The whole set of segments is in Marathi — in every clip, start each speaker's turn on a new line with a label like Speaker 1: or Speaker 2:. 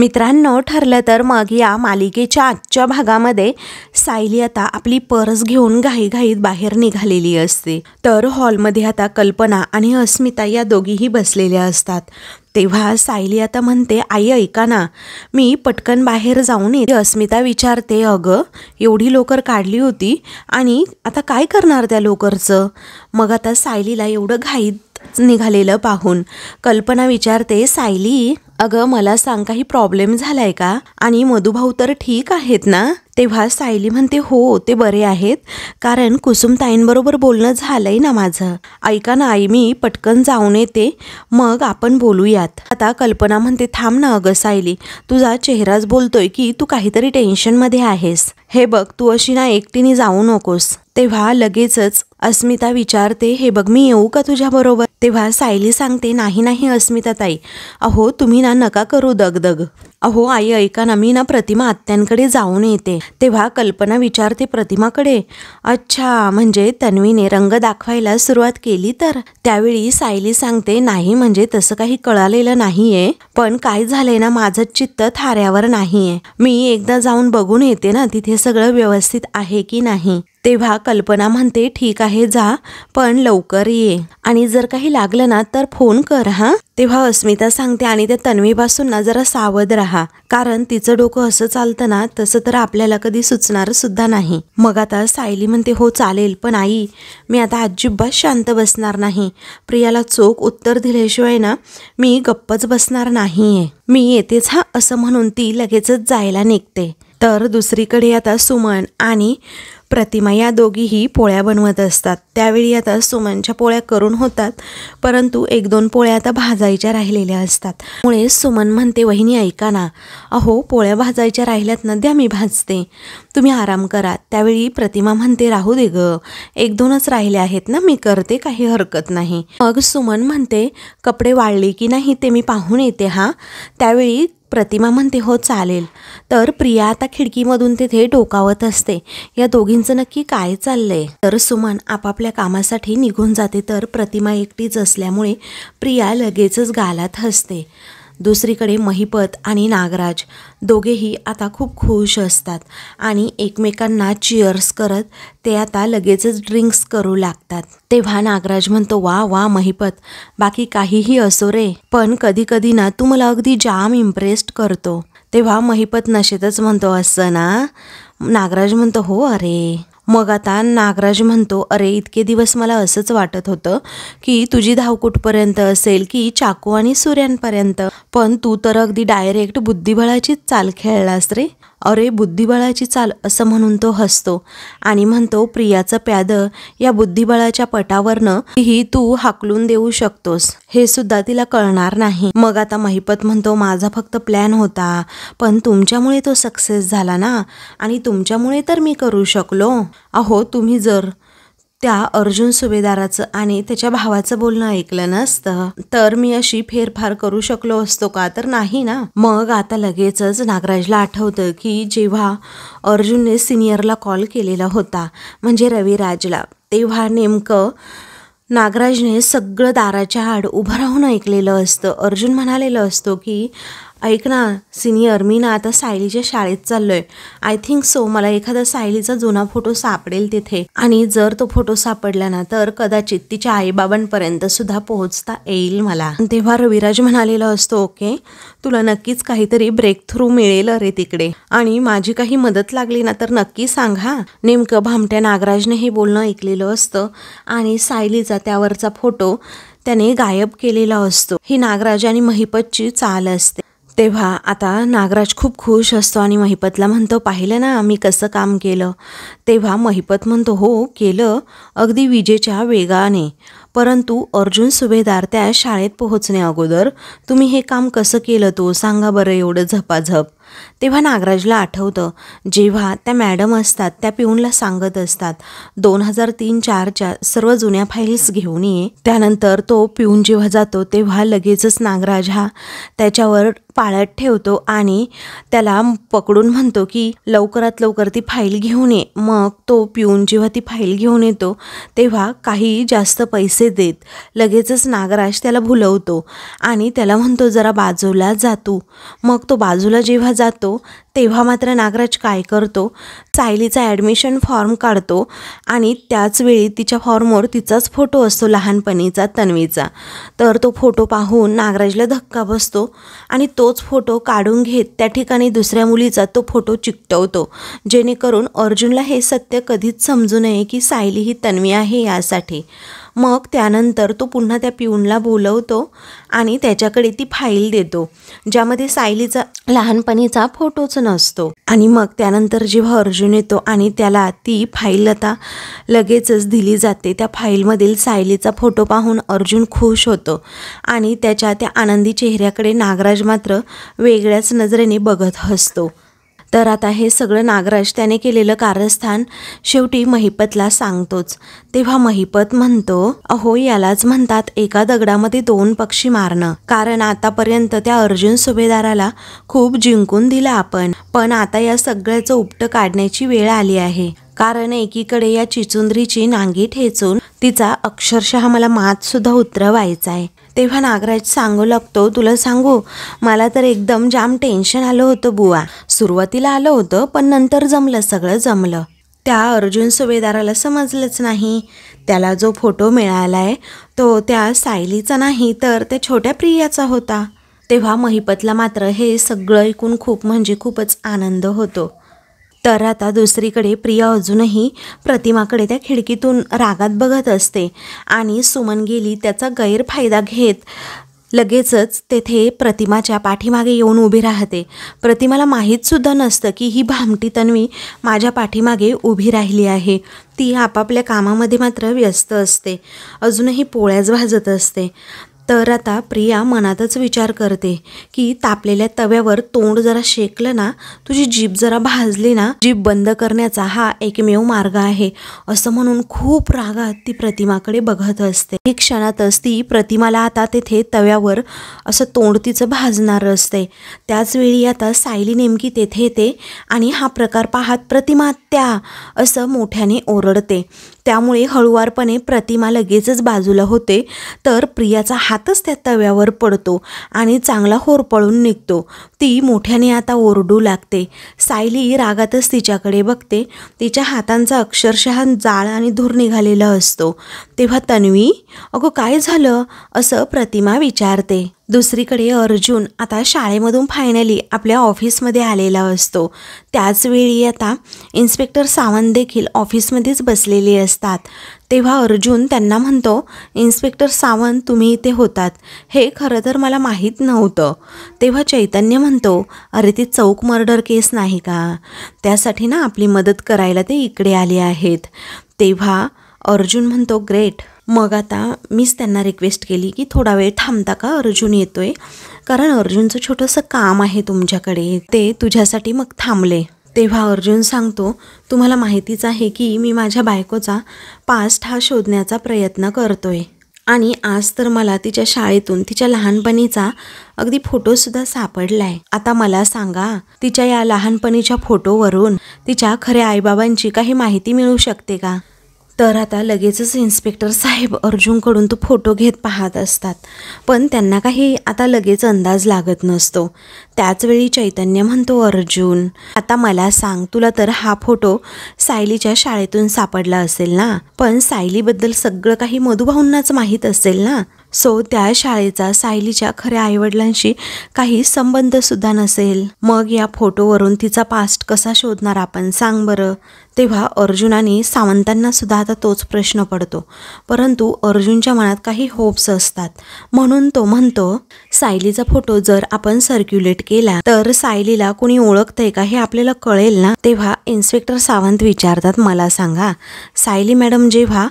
Speaker 1: मित्रांनो, ठरलं तर मग या मालिकेच्या आजच्या भागामध्ये सायली आता आपली पर्स घेऊन घाईघाईत बाहेर निघालेली असते। तर हॉलमध्ये आता कल्पना आणि अस्मिता या दोघीही बसलेल्या असतात। तेव्हा सायली आता म्हणते, आई ऐका ना, मी पटकन बाहेर जाऊन येते। अस्मिता विचारते, अगं एवढी लोकर काढली होती आणि आता काय करणार त्या लोकरचं? मग आता सायलीला एवढं घाईत निघालेलं पाहून कल्पना विचारते, सायली अगं मला सांग, काही प्रॉब्लेम झालाय का? आणि मधुभाऊ तर ठीक आहेत ना? तेव्हा सायली म्हणते, हो ते बरे आहेत, कारण कुसुमताईंबरोबर बोलणं झालंय ना माझं। ऐका ना आई, मी पटकन जाऊन येते, मग आपण बोलूयात। आता कल्पना म्हणते, थांब ना अगं सायली, तुझा चेहराच बोलतोय की तू काहीतरी टेन्शनमध्ये आहेस। हे बघ, तू अशी ना एकटीने जाऊ नकोस। तेव्हा लगेचच अस्मिता विचारते, हे बघ मी येऊ का तुझ्या बरोबर? तेव्हा सायली सांगते, नाही नाही अस्मिता ताई, अहो तुम्ही ना नका करू दगदग। अहो आई ऐका ना, मी ना प्रतिमा आत्यांकडे जाऊन येते। तेव्हा कल्पना विचारते, प्रतिमाकडे? अच्छा, म्हणजे तन्वीने रंग दाखवायला सुरुवात केली तर? त्यावेळी सायली सांगते, नाही म्हणजे तसं काही कळालेलं नाहीये, पण काय झालंय ना, माझं चित्त थाऱ्यावर नाहीये। मी एकदा जाऊन बघून येते ना तिथे सगळं व्यवस्थित आहे की नाही। तेव्हा कल्पना म्हणते, ठीक आहे जा, पण लवकर ये, आणि जर काही लागलं ना तर फोन कर हा। तेव्हा अस्मिता सांगते, आणि त्या तन्वीपासून ना जरा सावध राहा, कारण तिचं डोकं असं चालतं ना तसं तर आपल्याला कधी सुचणार सुद्धा नाही। मग आता सायली म्हणते, हो चालेल, पण आई मी आता अजिबात शांत बसणार नाही। प्रियाला चोख उत्तर दिल्याशिवाय ना मी गप्पच बसणार नाहीये। मी येतेच हा, असं म्हणून ती लगेचच जायला निघते। तर दुसरीकडे आता सुमन आणि प्रतिमा या दोघीही पोळ्या बनवत असतात। त्यावेळी आता सुमनच्या पोळ्या करून होतात, परंतु एक दोन पोळ्या आता भाजायच्या राहिलेल्या असतात। त्यामुळे सुमन म्हणते, वहिनी ऐका ना, अहो पोळ्या भाजायच्या राहिल्यात ना, द्या मी भाजते, तुम्ही आराम करा। त्यावेळी प्रतिमा म्हणते, राहू दे ग, एक दोनच राहिले आहेत ना, मी करते, काही हरकत नाही। मग सुमन म्हणते, कपडे वाळले की नाही ते मी पाहून येते हा। त्यावेळी प्रतिमा म्हणते, हो चालेल। तर प्रिया आता खिडकीमधून तिथे डोकावत असते, या दोघींचं नक्की काय चाललंय। तर सुमन आपापल्या कामासाठी निघून जाते, तर प्रतिमा एकटीच असल्यामुळे प्रिया लगेचच गालात हसते। दुसरीकडे महिपत आणि नागराज दोघेही आता खूप खुश असतात आणि एकमेकांना चिअर्स करत ते आता लगेचच ड्रिंक्स करू लागतात। तेव्हा नागराज म्हणतो, वा वा महिपत, बाकी काहीही असो रे, पण कधी कधी ना तू मला अगदी जाम इम्प्रेस्ड करतो। तेव्हा महिपत नशेतच म्हणतो, असं ना? नागराज म्हणतो, हो अरे। मग आता नागराज म्हणतो, अरे इतके दिवस मला असंच वाटत होतं की तुझी धाव कुठपर्यंत असेल की चाकू आणि सुऱ्यांपर्यंत, पण तू तर अगदी डायरेक्ट बुद्धिबळाचीच चाल खेळलास रे। अरे बुद्धिबळाची चाल, असं म्हणून तो हसतो आणि म्हणतो, प्रियाचं प्यादं या बुद्धिबळाच्या पटावरनं ही तू हाकलून देऊ शकतोस, हे सुद्धा तिला कळणार नाही। मग आता महिपत म्हणतो, माझा फक्त प्लॅन होता, पण तुमच्यामुळे तो सक्सेस झाला ना, आणि तुमच्यामुळे तर मी करू शकलो। अहो तुम्ही जर त्या अर्जुन सुभेदाराचं आणि त्याच्या भावाचं बोलणं ऐकलं नसतं तर मी अशी फेरफार करू शकलो असतो का? तर नाही ना। मग आता लगेचच नागराजला आठवतं की जेव्हा अर्जुनने सिनियरला कॉल केलेला होता, म्हणजे रविराजला, तेव्हा नेमकं नागराजने सगळं दाराच्या आड उभं राहून ऐकलेलं असतं। अर्जुन म्हणालेलं असतो की ऐक ना सिनियर, मी ना आता सायलीच्या शाळेत चाललोय, आय थिंक सो मला एखादा सायलीचा जुना फोटो सापडेल तिथे, आणि जर तो फोटो सापडला ना तर कदाचित तिच्या आईबाबांपर्यंत सुद्धा पोहोचता येईल मला। तेव्हा रविराज म्हणालेला असतो, ओके, तुला नक्कीच काहीतरी ब्रेक थ्रू मिळेल रे तिकडे, आणि माझी काही मदत लागली ना तर नक्की सांग हा। नेमकं भामट्या नागराजने हे बोलणं ऐकलेलं असतं आणि सायलीचा त्यावरचा फोटो त्याने गायब केलेला असतो। ही नागराज आणि महिपतची चाल असते। तेव्हा आता नागराज खूप खुश असतो आणि महिपतला म्हणतो, पाहिलं ना मी कसं काम केलं? तेव्हा महिपत म्हणतो, हो केलं, अगदी विजेच्या वेगाने, परंतु अर्जुन सुभेदार त्या शाळेत पोहोचण्या अगोदर तुम्ही हे काम कसं केलं तो सांगा बरं एवढं झपाझप? तेव्हा नागराजला आठवतं जेव्हा त्या मॅडम असतात त्या पिऊनला सांगत असतात 2003-04च्या सर्व जुन्या फाईल्स घेऊन ये. त्यानंतर तो पिऊन जेव्हा जातो तेव्हा लगेचच नागराज हा त्याच्यावर पाळत ठेवतो आणि त्याला पकडून म्हणतो की लवकरात लवकर ती फाईल घेऊन ये. मग तो पिऊन जेव्हा ती फाईल घेऊन येतो तेव्हा काही जास्त पैसे देत लगेचच नागराज त्याला भुलवतो आणि त्याला म्हणतो जरा बाजूला जातो. मग तो बाजूला जेव्हा जातो तेव्हा मात्र नागराज काय करतो, सायलीचा ॲडमिशन फॉर्म काढतो आणि त्याच वेळी तिच्या फॉर्मवर तिचाच फोटो असतो लहानपणीचा तन्वीचा. तर तो फोटो पाहून नागराजला धक्का बसतो आणि तोच फोटो काढून घेत त्या ठिकाणी दुसऱ्या मुलीचा तो फोटो चिकटवतो, जेणेकरून अर्जुनला हे सत्य कधीच समजू नये की सायली ही तन्वी आहे यासाठी. मग त्यानंतर तो पुन्हा त्या पिऊनला बोलवतो आणि त्याच्याकडे ती फाईल देतो ज्यामध्ये सायलीचा लहानपणीचा फोटोच नसतो. आणि मग त्यानंतर जेव्हा अर्जुन येतो आणि त्याला ती फाईल आता लगेचच दिली जाते, त्या फाईलमधील सायलीचा फोटो पाहून अर्जुन खुश होतो आणि त्याच्या त्या आनंदी चेहऱ्याकडे नागराज मात्र वेगळ्याच नजरेने बघत हसतो. तर आता हे सगळं नागराज त्याने केलेलं कारस्थान शेवटी महिपतला सांगतोच. तेव्हा महिपत म्हणतो, अहो यालाच म्हणतात एका दगडामध्ये 2 पक्षी मारणं. कारण आतापर्यंत त्या अर्जुन सुभेदाराला खूप जिंकून दिलं आपण, पण आता या सगळ्याचं उपटं काढण्याची वेळ आली आहे. कारण एकीकडे या चिचुंद्रीची नांगी ठेचून तिचा अक्षरशः मला मात सुद्धा उतरवायचा आहे. तेव्हा नागराज सांगू लागतो, तुला सांगू मला तर एकदम जाम टेन्शन आलं होतं बुवा. सुरुवातीला आलं होतं पण नंतर जमलं, सगळं जमलं. त्या अर्जुन सुभेदाराला समजलंच नाही. त्याला जो फोटो मिळालाय तो त्या सायलीचा नाही तर त्या छोट्या प्रियाचा होता. तेव्हा महिपतला मात्र हे सगळं ऐकून खूप म्हणजे खूपच आनंद होतो. तर आता दुसरीकडे प्रिया अजूनही प्रतिमाकडे त्या खिडकीतून रागात बघत असते आणि सुमन गेली त्याचा गैरफायदा घेत लगेचच तेथे प्रतिमाच्या पाठीमागे येऊन उभी राहते. प्रतिमाला माहीतसुद्धा नसतं की ही भामटी तन्वी माझ्या पाठीमागे उभी राहिली आहे. ती आपापल्या कामामध्ये मात्र व्यस्त असते, अजूनही पोळ्याच भाजत असते. तर आता प्रिया मनातच विचार करते की तापलेल्या तव्यावर तोंड जरा शेकलं ना, तुझी जीभ जरा भाजली ना, जीभ बंद करण्याचा हा एकमेव मार्ग आहे असं म्हणून खूप रागात ती प्रतिमाकडे बघत असते. एक क्षणातच ती प्रतिमाला आता तेथे तव्यावर असं तोंड तिचं भाजणार असते. त्याच वेळी आता सायली नेमकी तेथे येते आणि हा प्रकार पाहत प्रतिमा त्या असं मोठ्याने ओरडते. त्यामुळे हळुवारपणे प्रतिमा लगेचच बाजूला होते तर प्रियाचा हातच त्या तव्यावर पडतो आणि चांगला होरपळून निघतो. ती मोठ्याने आता ओरडू लागते. सायली रागातच तिच्याकडे बघते. तिच्या हातांचा अक्षरशः जाळ आणि धूर निघालेला असतो. तेव्हा तन्वी, अगं काय झालं असं प्रतिमा विचारते. दुसरीकडे अर्जुन आता शाळेमधून फायनली आपल्या ऑफिसमध्ये आलेला असतो. त्याच वेळी आता इन्स्पेक्टर सावंत देखील ऑफिसमध्येच बसलेले असतात. तेव्हा अर्जुन त्यांना म्हणतो, इन्स्पेक्टर सावंत तुम्ही इथे होतात हे खरं तर मला माहीत नव्हतं. तेव्हा चैतन्य म्हणतो, अरे ती चौक मर्डर केस नाही का, त्यासाठी ना आपली मदत करायला ते इकडे आले आहेत. तेव्हा अर्जुन म्हणतो, ग्रेट. मग आता मीच त्यांना रिक्वेस्ट केली की थोडा वेळ थांबता का, अर्जुन येतोय, कारण अर्जुनचं छोटंसं काम आहे तुमच्याकडे, ते तुझ्यासाठी मग थांबले. तेव्हा अर्जुन सांगतो, तुम्हाला माहितीच आहे की मी माझ्या बायकोचा पास्ट हा शोधण्याचा प्रयत्न करतोय आणि आज तर मला तिच्या शाळेतून तिच्या लहानपणीचा अगदी फोटोसुद्धा सापडलाय. आता मला सांगा, तिच्या या लहानपणीच्या फोटोवरून तिच्या खऱ्या आईबाबांची काही माहिती मिळू शकते का? तर आता लगेचच इन्स्पेक्टर साहेब अर्जुनकडून तो फोटो घेत पाहत असतात, पण त्यांना काही आता लगेच अंदाज लागत नसतो. त्याचवेळी चैतन्य म्हणतो, अर्जुन आता मला सांग, तुला तर हा फोटो सायलीच्या शाळेतून सापडला असेल ना, पण सायलीबद्दल सगळं काही मधुभाऊंनाच माहीत असेल ना. सो त्या शाळेचा सायलीच्या खऱ्या आईवडिलांशी काही संबंधसुद्धा नसेल. मग या फोटोवरून तिचा पास्ट कसा शोधणार आपण, सांग बरं. तेव्हा अर्जुनाने सावंतांना सुद्धा आता तोच प्रश्न पडतो, परंतु अर्जुनच्या मनात काही होप्स असतात. म्हणून तो म्हणतो, सायलीचा फोटो जर आपण सर्क्युलेट केला तर सायलीला कोणी ओळखतंय का हे आपल्याला कळेल ना. तेव्हा इन्स्पेक्टर सावंत विचारतात, मला सांगा, सायली मॅडम जेव्हा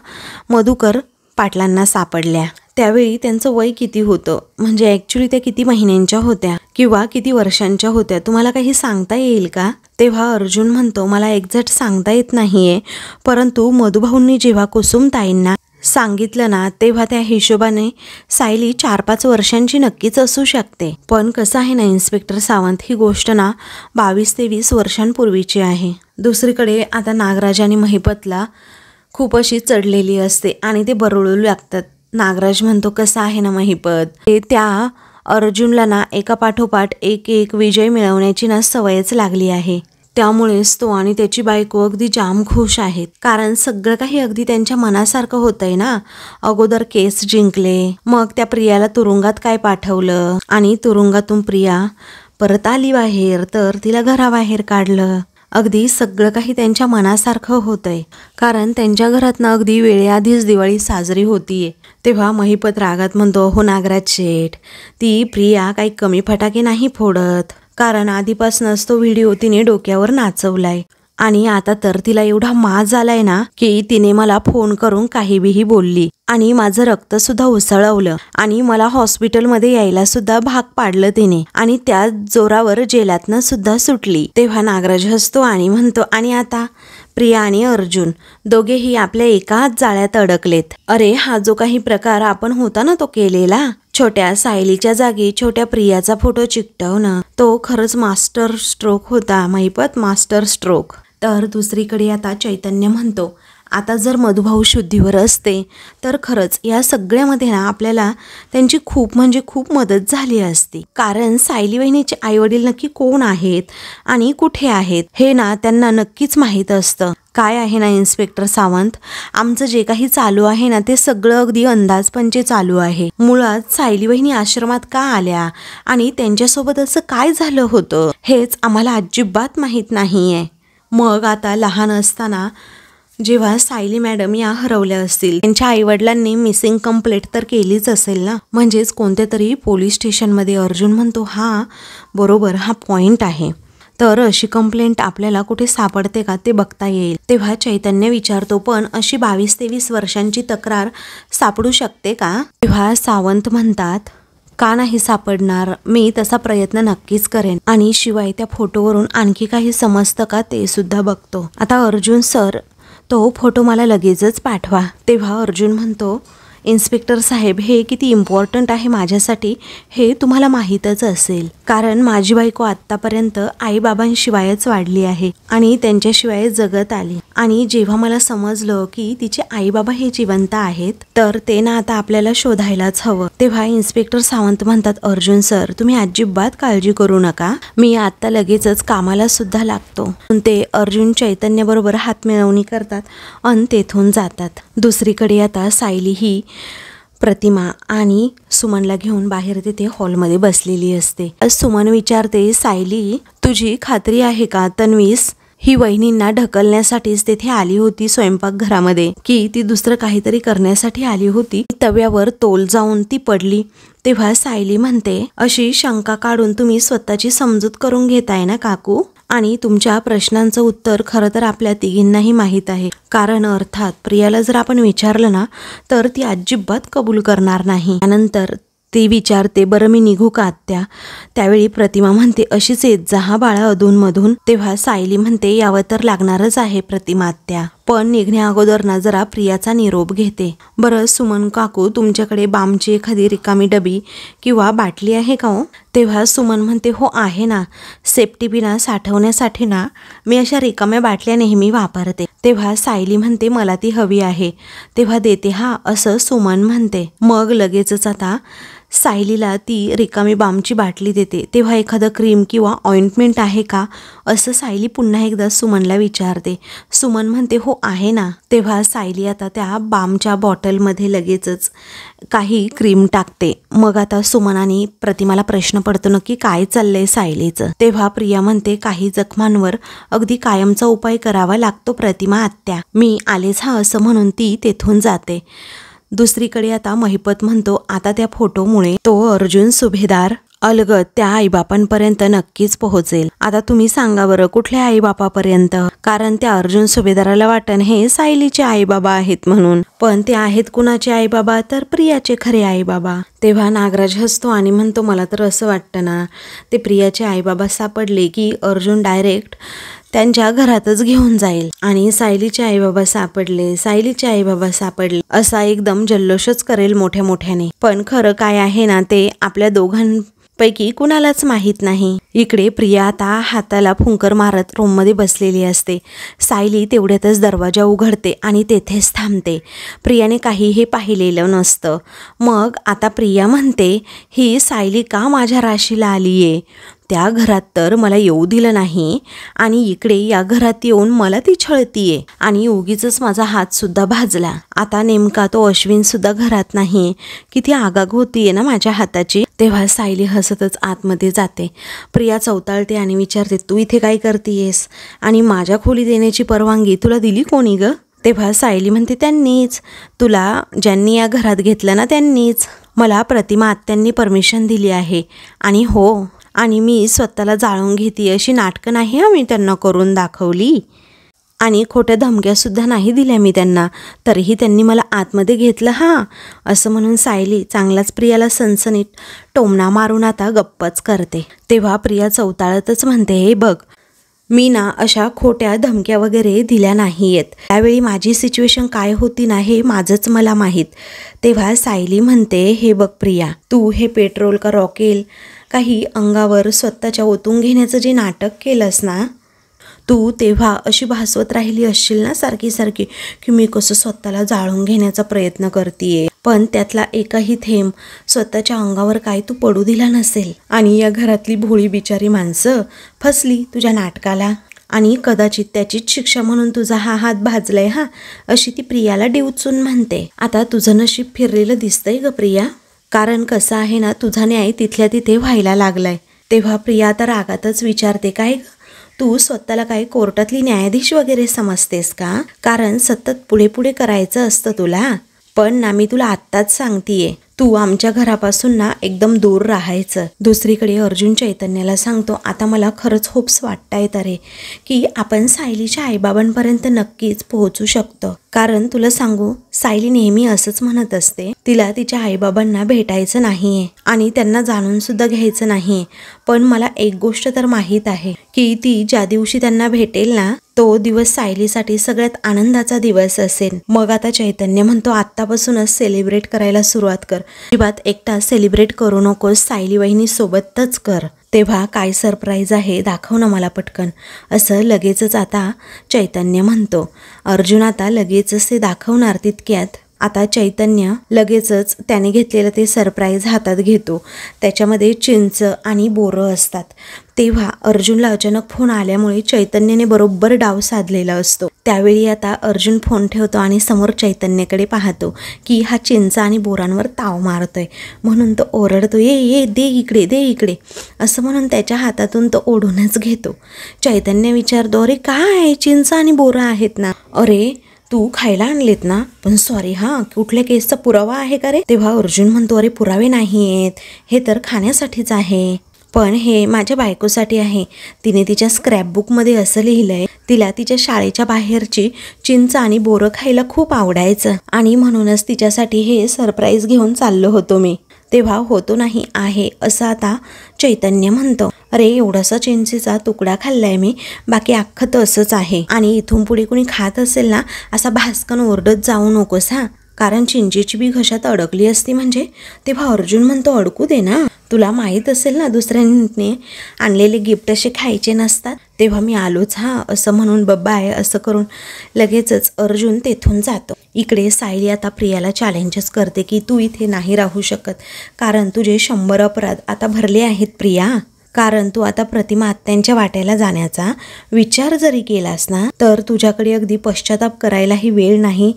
Speaker 1: मधुकर पाटलांना सापडल्या। त्यावेळी त्यांचं वय किती होतं, म्हणजे ॲक्च्युली त्या किती महिन्यांच्या होत्या किंवा किती वर्षांच्या होत्या, तुम्हाला काही सांगता येईल का? तेव्हा अर्जुन म्हणतो, मला एक्झॅक्ट सांगता येत नाहीये, परंतु मधुभाऊंनी जेव्हा कुसुमताईंना सांगितलं ना, तेव्हा त्या हिशोबाने सायली 4-5 वर्षांची नक्कीच असू शकते। पण कसं आहे ना इन्स्पेक्टर सावंत, ही गोष्ट ना 22 ते 20 वर्षांपूर्वीची आहे। दुसरीकडे आता नागराज आणि महिपतला खूप अशी चढलेली असते आणि ते बरळू लागतात। नागराज म्हणतो, कसं आहे ना महिपत, त्या अर्जुनला ना एका पाठोपाठ एक विजय मिळवण्याची ना सवयच लागली आहे। त्यामुळेच तो आणि त्याची बायको अगदी जाम खुश आहेत, कारण सगळं काही अगदी त्यांच्या मनासारखं होतंय ना। अगोदर केस जिंकले, मग त्या प्रियाला तुरुंगात काय पाठवलं आणि तुरुंगातून प्रिया परत आली बाहेर तर तिला घराबाहेर काढलं। अगदी सगळं काही त्यांच्या मनासारखं होतंय, कारण त्यांच्या घरात ना अगदी वेळेआधीच दिवाळी साजरी होतीये। तेव्हा महिपत रागात म्हणतो, हो नागराज शेठ, ती प्रिया काही कमी फटाके नाही फोडत, कारण आधीपासूनच तो व्हिडिओ तिने डोक्यावर नाचवलाय आणि आता तर तिला एवढा माज आलाय ना की तिने मला फोन करून काही बिही बोलली आणि माझं रक्त सुद्धा उसळवलं आणि मला हॉस्पिटलमध्ये यायला सुद्धा भाग पाडलं तिने आणि त्या जोरावर जेलातनं सुद्धा सुटली। तेव्हा नागराज हसतो आणि म्हणतो, आणि आता प्रिया आणि अर्जुन दोघेही आपल्या एकाच जाळ्यात अडकलेत। अरे हा जो काही प्रकार आपण होता ना तो केलेला, छोट्या सायलीच्या जागी छोट्या प्रियाचा फोटो चिकटवणं, तो खरंच मास्टर स्ट्रोक होता महिपत, मास्टर स्ट्रोक। तर दुसरीकडे आता चैतन्य म्हणतो, आता जर मधुभाऊ शुद्धीवर असते तर खरंच या सगळ्यामध्ये ना आपल्याला त्यांची खूप म्हणजे खूप मदत झाली असती, कारण सायली वहिनीचे आईवडील नक्की कोण आहेत आणि कुठे आहेत हे ना त्यांना नक्कीच माहीत असतं। काय आहे ना इन्स्पेक्टर सावंत, आमचं जे काही चालू आहे ना ते सगळं अगदी अंदाजपंचे चालू आहे। मुळात सायली वहिनी आश्रमात का आल्या आणि त्यांच्यासोबत असं काय झालं होतं हेच आम्हाला अजिबात माहीत नाहीये। मग आता लहान असताना जेव्हा सायली मॅडम या हरवल्या असतील, त्यांच्या आईवडिलांनी मिसिंग कंप्लेंट तर केलीच असेल ना, म्हणजेच कोणत्या तरी पोलीस स्टेशनमध्ये। अर्जुन म्हणतो, हा बरोबर, हा पॉइंट आहे, तर अशी कंप्लेंट आपल्याला कुठे सापडते का ते बघता येईल। तेव्हा चैतन्य विचारतो, पण अशी 22 ते 20 वर्षांची तक्रार सापडू शकते का? तेव्हा सावंत म्हणतात, का नाही सापडणार, मी तसा प्रयत्न नक्कीच करेन आणि शिवाय त्या फोटोवरून आणखी काही समजतं का ते सुद्धा बघतो। आता अर्जुन सर, तो फोटो मला लगेचच पाठवा। तेव्हा अर्जुन म्हणतो, इन्स्पेक्टर साहेब, हे किती इम्पॉर्टंट आहे माझ्यासाठी हे तुम्हाला माहीतच असेल, कारण माझी बायको आत्तापर्यंत आईबाबांशिवायच वाढली आहे आणि त्यांच्याशिवाय जगत आली, आणि जेव्हा मला समजलं की तिचे आईबाबा हे जिवंत आहेत तर ते ना आता आपल्याला शोधायलाच हवं। तेव्हा इन्स्पेक्टर सावंत म्हणतात, अर्जुन सर तुम्ही अजिबात काळजी करू नका, मी आता लगेचच कामाला सुद्धा लागतो। ते अर्जुन चैतन्य बरोबर हातमिळवणी करतात आणि तेथून जातात। दुसरीकडे आता सायली ही प्रतिमा आणि सुमनला घेऊन बाहेर तिथे हॉलमध्ये बसलेली असते। सुमन विचारते, सायली तुझी खात्री आहे का तन्वीस ही वहिनींना ढकलण्यासाठीच तिथे आली होती स्वयंपाकघरामध्ये, की ती दुसरं काहीतरी करण्यासाठी आली होती? तव्यावर तोल जाऊन ती पडली। तेव्हा सायली म्हणते, अशी शंका काढून तुम्ही स्वतःची समजूत करून घेताय ना काकू, आणि तुमच्या प्रश्नांचं उत्तर खरं तर आपल्या तिघींनाही माहीत आहे, कारण अर्थात प्रियाला जर आपण विचारलं ना तर ती अजिबात कबूल करणार नाही। त्यानंतर ती विचारते, बरं मी निघू का आत्या? त्यावेळी प्रतिमा म्हणते, अशीच येत जा हा बाळा अधूनमधून। तेव्हा सायली म्हणते, यावं तर लागणारच आहे प्रतिमा आत्या, पण निघण्या अगोदर ना जरा प्रियाचा निरोप घेते। बरं सुमन काकू, तुमच्याकडे बामची एखादी रिकामी डबी किंवा बाटली आहे का हो? तेव्हा सुमन म्हणते, हो आहे ना, सेफ्टी पिना साठवण्यासाठी ना मी अशा रिकाम्या बाटल्या नेहमी वापरते। तेव्हा सायली म्हणते, मला ती हवी आहे। तेव्हा देते हा, असं सुमन म्हणते। मग लगेचच आता सायलीला ती रिकामी बामची बाटली देते। तेव्हा एखादं क्रीम किंवा ऑइंटमेंट आहे का असं सायली पुन्हा एकदा सुमनला विचारते। सुमन म्हणते, हो आहे ना। तेव्हा सायली आता त्या बामच्या बॉटलमध्ये लगेचच काही क्रीम टाकते। मग आता सुमन आणि प्रतिमाला प्रश्न पडतो, नक्की काय चाललंय सायलीचं? तेव्हा प्रिया म्हणते, काही जखमांवर अगदी कायमचा उपाय करावा लागतो प्रतिमा आत्या, मी आलेच हा, असं म्हणून ती तेथून जाते। दुसरीकडे आता महिपत म्हणतो, आता त्या फोटोमुळे तो अर्जुन सुभेदार अलगद त्या आईबापांपर्यंत नक्कीच पोहोचेल. आता तुम्ही सांगा बरं, कुठल्या आईबापापर्यंत? कारण त्या अर्जुन सुभेदाराला वाटण हे सायलीचे आईबाबा आहेत म्हणून, पण ते आहेत कुणाचे आईबाबा? तर प्रियाचे खरे आईबाबा. तेव्हा नागराज हसतो आणि म्हणतो, मला तर असं वाटतं ना, ते प्रियाचे आईबाबा सापडले की अर्जुन डायरेक्ट त्यांच्या घरातच घेऊन जाईल आणि सायलीचे आईबाबा सापडले असा एकदम जल्लोषच करेल मोठ्या मोठ्याने. पण खरं काय आहे ना, ते आपल्या दोघांपैकी कुणालाच माहीत नाही. इकडे प्रिया आता हाताला फुंकर मारत रूममध्ये बसलेली असते. सायली तेवढ्यातच दरवाजा उघडते आणि तेथेच थांबते. प्रियाने काही हे पाहिलेलं नसतं. मग आता प्रिया म्हणते, ही सायली का माझ्या राशीला आलीये? त्या घरात तर मला येऊ दिलं नाही आणि इकडे या घरात येऊन मला ती छळतीये आणि उगीच माझा हात सुद्धा भाजला. आता नेमका तो अश्विन सुद्धा घरात नाही. किती आगाग होतीये ना माझ्या हाताची. तेव्हा सायली हसतच आतमध्ये जाते. प्रिया चौताळते आणि विचारते, तू इथे काय करतीयेस आणि माझ्या खोलीत येण्याची परवानगी तुला दिली कोणी ग? तेव्हा सायली म्हणते, त्यांनीच. तुला ज्यांनी या घरात घेतलं ना त्यांनीच. मला प्रतिमा आत्यांनी परमिशन दिली आहे आणि हो, आणि मी स्वतःला जाळून घेते अशी नाटकं नाही मी त्यांना करून दाखवली आणि खोट्या धमक्यासुद्धा नाही दिल्या मी त्यांना, तरीही त्यांनी मला आतमध्ये घेतलं हां असं म्हणून सायली चांगलाच प्रियाला सनसनीत टोमणा मारून आता गप्पच करते. तेव्हा प्रिया चौताळतच म्हणते, हे बघ, मी ना अशा खोट्या धमक्या वगैरे दिल्या नाही आहेत. त्यावेळी माझी सिच्युएशन काय होती ना हे माझंच मला माहीत. तेव्हा सायली म्हणते, हे बघ प्रिया, तू हे पेट्रोल का रॉकेल काही अंगावर स्वतःच्या ओतून घेण्याचं जे नाटक केलंस ना, तू तेव्हा अशी भासवत राहिली असशील ना सारखी सारखी की मी कसं स्वतःला जाळून घेण्याचा प्रयत्न करतीये, पण त्यातला एकही थेंब स्वतःच्या अंगावर काय तू पडू दिला नसेल आणि या घरातली भोळी बिचारी माणसं फसली तुझ्या नाटकाला आणि कदाचित त्याचीच शिक्षा म्हणून तुझा हा हात भाजलाय हा, अशी ती प्रियाला डिवचून म्हणते. आता तुझं नशीब फिरलेलं दिसतंय ग प्रिया, कारण कसं आहे ना, तुझा न्याय तिथल्या तिथे व्हायला लागलाय. तेव्हा प्रिया आता रागातच विचारते, काय तू स्वतःला काय कोर्टातली न्यायाधीश वगैरे समजतेस का? कारण सतत पुढे पुढे करायचं असतं तुला. पण ना मी तुला आत्ताच सांगतीये, तू आमच्या घरापासून ना एकदम दूर राहायचं. दुसरीकडे अर्जुन चैतन्याला सांगतो, आता मला खरंच होप्स वाटतायत रे की आपण सायलीच्या आईबाबांपर्यंत नक्कीच पोहोचू शकतो. कारण तुला सांगू, सायली नेहमी असंच म्हणत असते, तिला तिच्या आईबाबांना भेटायचं नाहीये आणि त्यांना जाणून सुद्धा घ्यायचं नाहीये. पण मला एक गोष्ट तर माहीत आहे की ती ज्या दिवशी त्यांना भेटेल ना, तो दिवस सायलीसाठी सगळ्यात आनंदाचा दिवस असेल. मग आता चैतन्य म्हणतो, आत्तापासूनच सेलिब्रेट करायला सुरुवात कर. अजिबात एकटा सेलिब्रेट करू नकोस, सायली वहिनी सोबतच कर. तेव्हा काय सरप्राईज आहे दाखव ना मला पटकन, असं लगेचच आता चैतन्य म्हणतो. अर्जुन आता लगेचच ते दाखवणार. तितक्यात आता चैतन्य लगेचच त्याने घेतलेलं ते सरप्राईज हातात घेतो. त्याच्यामध्ये चिंच आणि बोरं असतात. तेव्हा अर्जुनला अचानक फोन आल्यामुळे चैतन्याने बरोबर डाव साधलेला असतो. त्यावेळी आता अर्जुन फोन ठेवतो आणि समोर चैतन्याकडे पाहतो की हा चिंच आणि बोरांवर ताव मारतोय. म्हणून तो ओरडतो, ये दे इकडे असं म्हणून त्याच्या हातातून तो ओढूनच घेतो. चैतन्य विचारतो, अरे काय, चिंच आणि बोरं आहेत ना? अरे तू खायला आणलेत ना? पण सॉरी हां, कुठल्या केसचा पुरावा आहे का रे? तेव्हा अर्जुन म्हणतो, अरे पुरावे नाही आहेत, हे तर खाण्यासाठीच आहे. पण हे माझ्या बायकोसाठी आहे. तिने तिच्या स्क्रॅपबुकमध्ये असं लिहिलंय, तिला तिच्या शाळेच्या बाहेरची चिंच आणि बोरं खायला खूप आवडायचं आणि म्हणूनच तिच्यासाठी हे सरप्राईज घेऊन चाललो होतो मी. तेव्हा होतो नाही आहे असं आता चैतन्य म्हणतो. अरे एवढासा चिंचेचा तुकडा खाल्लाय मी, बाकी अख्खं तसंच आहे. आणि इथून पुढे कुणी खात असेल ना, असा भास्कन ओरडत जाऊ नकोस हां, कारण चिंचेची बी घशात अडकली असती म्हणजे. तेव्हा अर्जुन म्हणतो, अडकू दे ना, तुला माहीत असेल ना दुसऱ्यांनी आणलेले गिफ्ट असे खायचे नसतात. तेव्हा मी आलोच हां, असं म्हणून बाय असं करून लगेचच अर्जुन तेथून जातो. इकडे सायली आता प्रियाला चॅलेंजच करते की तू इथे नाही राहू शकत, कारण तुझे 100 अपराध आता भरले आहेत प्रिया. कारण तू आता प्रतिमा आत्यांच्या वाट्याला जाण्याचा विचार जरी केलास ना, तर तुझ्याकडे अगदी पश्चाताप करायलाही वेळ नाही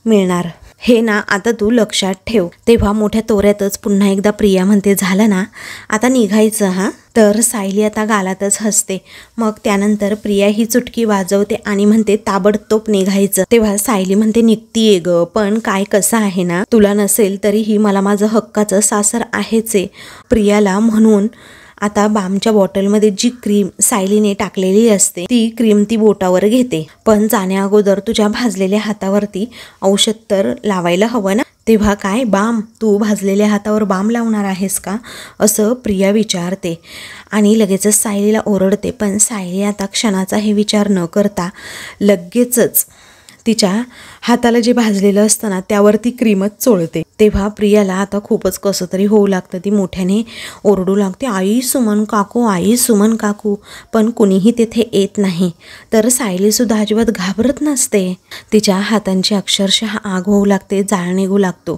Speaker 1: मिळणार. हे ना आता तू लक्षात ठेव. तेव्हा मोठ्या तोऱ्यातच पुन्हा एकदा प्रिया म्हणते, झालं ना, आता निघायचं हा. तर सायली आता गालातच हसते. मग त्यानंतर प्रिया ही चुटकी वाजवते आणि म्हणते, ताबडतोब निघायचं. तेव्हा सायली म्हणते, निघतीये ग, पण काय कसं आहे ना, तुला नसेल तरीही मला माझं हक्काचं सासर आहेच आहे. प्रियाला म्हणून आता बामच्या बॉटलमध्ये जी क्रीम सायलीने टाकलेली असते ती क्रीम ती बोटावर घेते. पण जाण्या अगोदर तुझ्या भाजलेल्या हातावरती औषध तर लावायला हवं ना. तेव्हा काय बाम, तू भाजलेल्या हातावर बाम लावणार आहेस का, असं प्रिया विचारते आणि लगेचच सायलीला ओरडते. पण सायली आता क्षणाचा हे विचार न करता लगेचच तिच्या हाताला जे भाजलेलं असतं ना त्यावरती क्रीमच चोळते. तेव्हा प्रियाला आता खूपच कसं तरी होऊ लागतं. ती मोठ्याने ओरडू लागते, आई सुमन काकू, आई सुमन काकू. पण कुणीही तिथे येत नाही. तर सायलीसुद्धा अजिबात घाबरत नसते. तिच्या हातांची अक्षरशः आग होऊ लागते, जाळ निघू लागतो.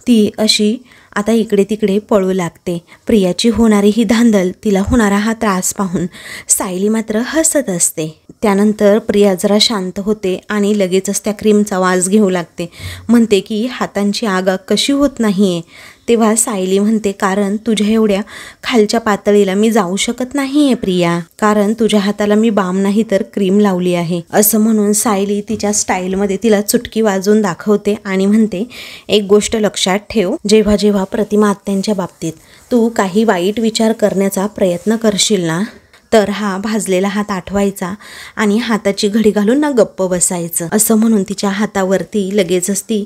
Speaker 1: ती अशी आता इकडे तिकडे पळू लागते. प्रियाची होणारी ही धांदल, तिला होणारा हा त्रास पाहून सायली मात्र हसत असते. त्यानंतर प्रिया जरा शांत होते आणि लगेचच त्या क्रीमचा वास घेऊ लागते. म्हणते की हातांची आग कशी होत नाही आहे. तेव्हा सायली म्हणते, कारण तुझ्या एवढ्या खालच्या पातळीला मी जाऊ शकत नाही आहे प्रिया, कारण तुझ्या हाताला मी बाम नाही तर क्रीम लावली आहे. असं म्हणून सायली तिच्या स्टाईलमध्ये तिला चुटकी वाजवून दाखवते आणि म्हणते, एक गोष्ट लक्षात ठेव, जेव्हा जेव्हा प्रतिमा आत्यांच्या बाबतीत तू काही वाईट विचार करण्याचा प्रयत्न करशील ना, तर हा भाजलेला हात आठवायचा आणि हाताची घडी घालून ना गप्प बसायचं. असं म्हणून तिच्या हातावरती लगेचच ती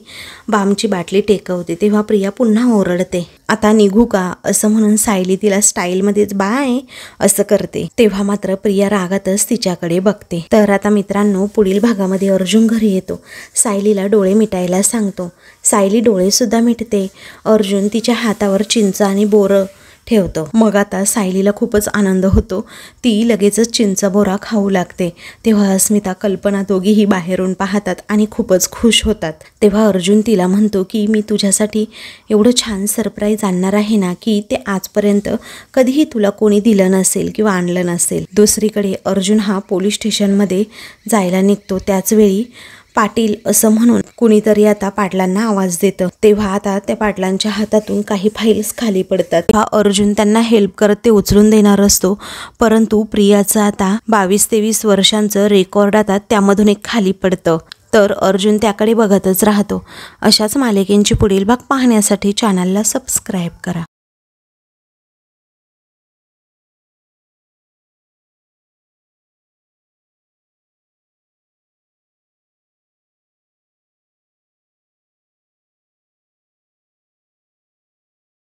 Speaker 1: बामची बाटली टेकवते. तेव्हा प्रिया पुन्हा ओरडते, आता निघू का, असं म्हणून सायली तिला स्टाईलमध्येच बाय असं करते. तेव्हा मात्र प्रिया रागातच तिच्याकडे बघते. तर आता मित्रांनो, पुढील भागामध्ये अर्जुन घरी येतो. सायलीला डोळे मिटायला सांगतो. सायली डोळेसुद्धा मिटते. अर्जुन तिच्या हातावर चिंच आणि बोरं ठेवतो. मग आता सायलीला खूपच आनंद होतो. ती लगेचच चिंच बोरा खाऊ लागते. तेव्हा अस्मिता, कल्पना दोघीही बाहेरून पाहतात आणि खूपच खुश होतात. तेव्हा अर्जुन तिला म्हणतो की मी तुझ्यासाठी एवढं छान सरप्राईज आणणार आहे ना, की ते आजपर्यंत कधीही तुला कोणी दिलं नसेल किंवा आणलं नसेल. दुसरीकडे अर्जुन हा पोलीस स्टेशनमध्ये जायला निघतो. त्याचवेळी पाटील असं म्हणून कुणीतरी आता पाटलांना आवाज देतं. तेव्हा आता त्या पाटलांच्या हातातून काही फाईल्स खाली पडतात. तेव्हा अर्जुन त्यांना हेल्प करत ते उचलून देणार असतो. परंतु प्रियाचं आता 22-23 वर्षांचं रेकॉर्ड आता त्यामधून एक खाली पडतं. तर अर्जुन त्याकडे बघतच राहतो. अशाच मालिकेंची पुढील भाग पाहण्यासाठी चॅनलला सबस्क्राईब करा.